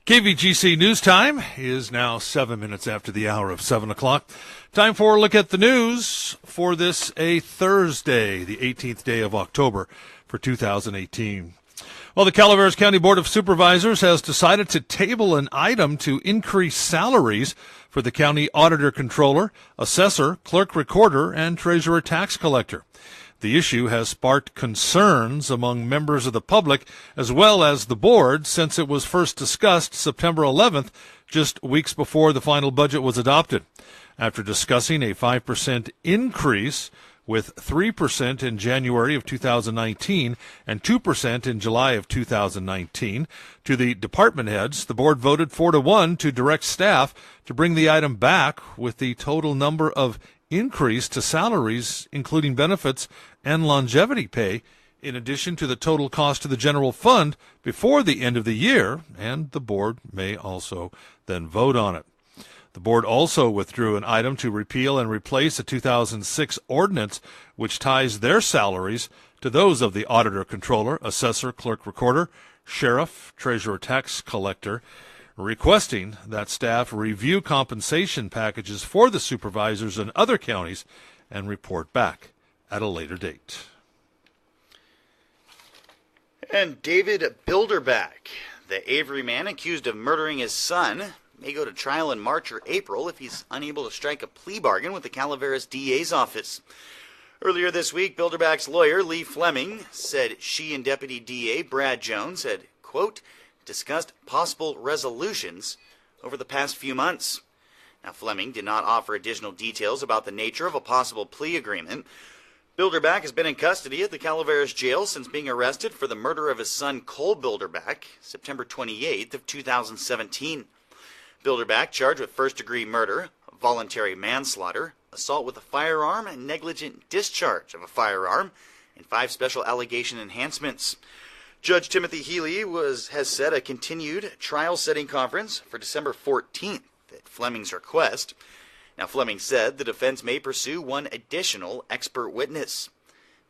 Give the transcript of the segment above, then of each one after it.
KVGC News Time is now 7 minutes after the hour of 7 o'clock. Time for a look at the news for this, a Thursday, the 18th day of October for 2018. Well, the Calaveras County Board of Supervisors has decided to table an item to increase salaries for the county auditor controller, assessor, clerk recorder, and treasurer tax collector. The issue has sparked concerns among members of the public as well as the board since it was first discussed September 11th, just weeks before the final budget was adopted. After discussing a 5% increase with 3% in January of 2019 and 2% in July of 2019 to the department heads, the board voted 4-1 to direct staff to bring the item back with the total number of increase to salaries, including benefits and longevity pay, in addition to the total cost to the general fund before the end of the year, and the board may also then vote on it. The board also withdrew an item to repeal and replace a 2006 ordinance which ties their salaries to those of the auditor controller, assessor, clerk recorder, sheriff, treasurer tax collector, requesting that staff review compensation packages for the supervisors in other counties and report back at a later date. And David Bilderback, the Avery man accused of murdering his son, may go to trial in March or April if he's unable to strike a plea bargain with the Calaveras DA's office. Earlier this week, Bilderback's lawyer, Lee Fleming, said she and Deputy DA Brad Jones had, quote, discussed possible resolutions over the past few months. Now, Fleming did not offer additional details about the nature of a possible plea agreement. Bilderback has been in custody at the Calaveras jail since being arrested for the murder of his son Cole Bilderback, September 28th of 2017. Bilderback charged with first-degree murder, voluntary manslaughter, assault with a firearm, and negligent discharge of a firearm, and 5 special allegation enhancements. Judge Timothy Healy has set a continued trial-setting conference for December 14th at Fleming's request. Now, Fleming said the defense may pursue one additional expert witness.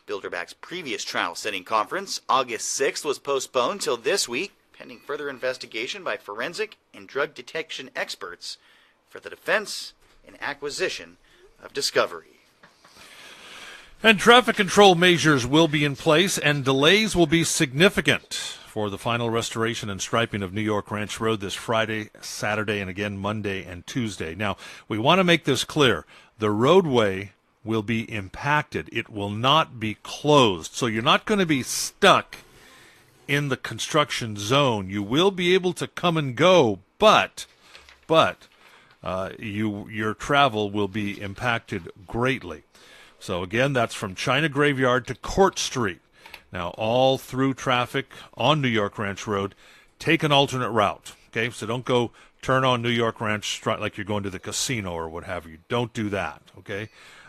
Bilderback's previous trial-setting conference, August 6th, was postponed till this week, pending further investigation by forensic and drug detection experts for the defense and acquisition of discovery. And traffic control measures will be in place, and delays will be significant for the final restoration and striping of New York Ranch Road this Friday, Saturday, and again Monday and Tuesday. Now, we want to make this clear. The roadway will be impacted. It will not be closed. So you're not going to be stuck in the construction zone. You will be able to come and go, but your travel will be impacted greatly. So again, that's from China Graveyard to Court Street. Now, all through traffic on New York Ranch Road, take an alternate route. Okay, so don't go turn on New York Ranch like you're going to the casino or what have you. Don't do that. Okay.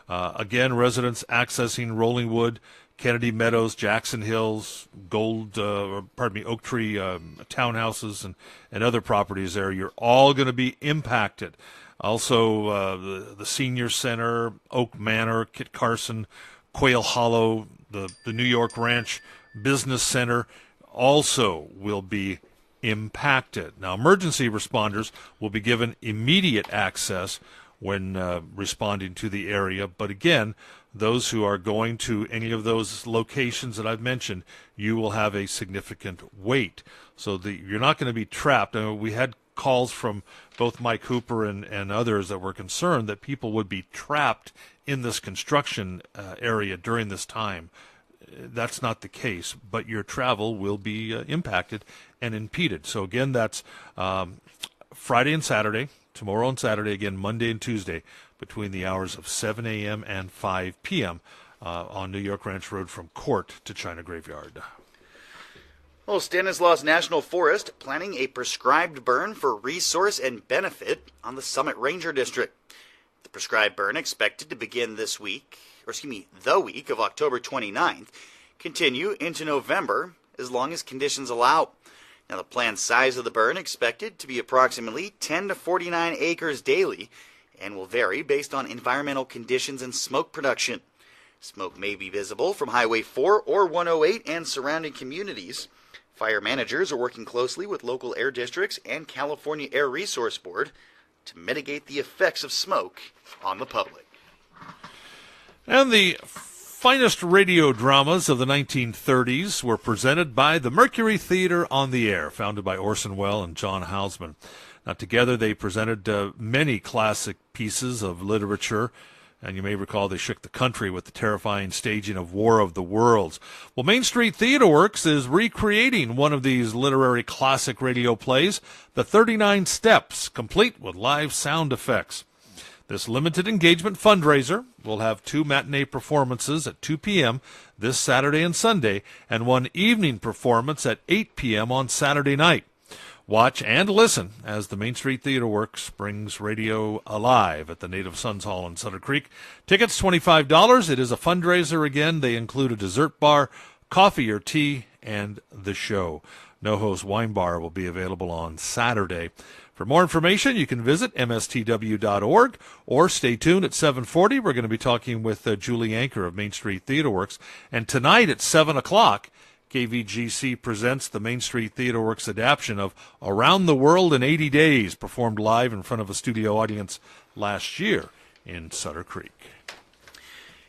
Again, residents accessing Rollingwood, Kennedy Meadows, Jackson Hills, Oak Tree townhouses, and other properties there. You're all going to be impacted. Also, the Senior Center, Oak Manor, Kit Carson, Quail Hollow, the New York Ranch Business Center also will be impacted. Now, emergency responders will be given immediate access when responding to the area. But again, those who are going to any of those locations that I've mentioned, you will have a significant wait. So you're not going to be trapped. We had calls from both Mike Hooper and others that were concerned that people would be trapped in this construction area during this time. That's not the case, but your travel will be impacted and impeded. So again, that's Friday and Saturday, tomorrow and Saturday, again Monday and Tuesday, between the hours of 7 a.m. and 5 p.m. On New York Ranch Road from Court to China Graveyard. Well, Stanislaus National Forest planning a prescribed burn for resource and benefit on the Summit Ranger District. The prescribed burn expected to begin the week of October 29th, continue into November as long as conditions allow. Now, the planned size of the burn expected to be approximately 10 to 49 acres daily and will vary based on environmental conditions and smoke production. Smoke may be visible from Highway 4 or 108 and surrounding communities. Fire managers are working closely with local air districts and California Air Resource Board to mitigate the effects of smoke on the public. And the finest radio dramas of the 1930s were presented by the Mercury Theater on the Air, founded by Orson Welles and John Houseman. Now, together they presented many classic pieces of literature, and you may recall they shook the country with the terrifying staging of War of the Worlds. Well, Main Street Theater Works is recreating one of these literary classic radio plays, The 39 Steps, complete with live sound effects. This limited engagement fundraiser will have 2 matinee performances at 2 p.m. this Saturday and Sunday, and 1 evening performance at 8 p.m. on Saturday night. Watch and listen as the Main Street Theater Works brings radio alive at the Native Sons Hall in Sutter Creek. Tickets $25. It is a fundraiser again. They include a dessert bar, coffee or tea, and the show. NoHo's Wine Bar will be available on Saturday. For more information, you can visit mstw.org or stay tuned at 7:40. We're going to be talking with Julie Anker of Main Street Theater Works. And tonight at 7 o'clock, KVGC presents the Main Street Theater Works adaptation of Around the World in 80 Days, performed live in front of a studio audience last year in Sutter Creek.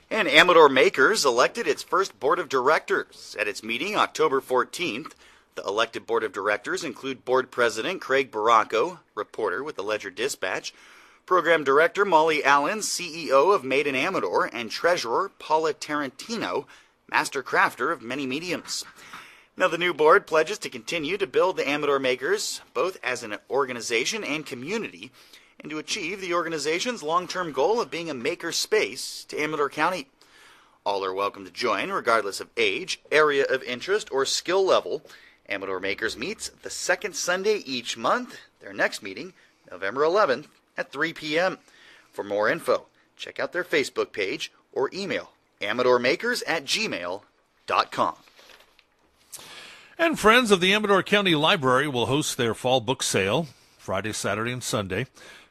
And Amador Makers elected its first board of directors. At its meeting October 14th, the elected board of directors include board president Craig Baracco, reporter with the Ledger-Dispatch, program director Molly Allen, CEO of Made in Amador, and treasurer Paula Tarantino, master crafter of many mediums. Now, the new board pledges to continue to build the Amador Makers, both as an organization and community, and to achieve the organization's long-term goal of being a maker space to Amador County. All are welcome to join, regardless of age, area of interest, or skill level. Amador Makers meets the second Sunday each month. Their next meeting, November 11th at 3 p.m. For more info, check out their Facebook page or email amadormakers@gmail.com. And Friends of the Amador County Library will host their fall book sale Friday, Saturday, and Sunday.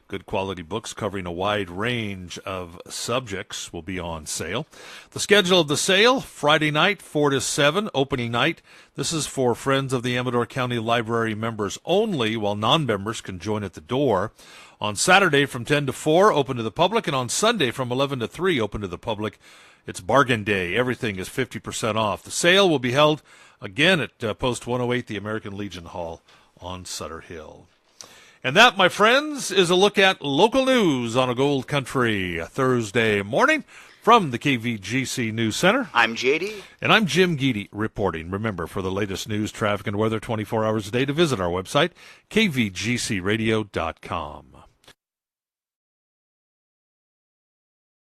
Good quality books covering a wide range of subjects will be on sale. The schedule of the sale, Friday night, 4 to 7, opening night. This is for Friends of the Amador County Library members only, while non-members can join at the door. On Saturday from 10 to 4, open to the public, and on Sunday from 11 to 3, open to the public. It's bargain day. Everything is 50% off. The sale will be held again at Post 108, the American Legion Hall on Sutter Hill. And that, my friends, is a look at local news on a Gold Country Thursday morning from the KVGC News Center. I'm JD. And I'm Jim Geedy reporting. Remember, for the latest news, traffic, and weather 24 hours a day, to visit our website, kvgcradio.com.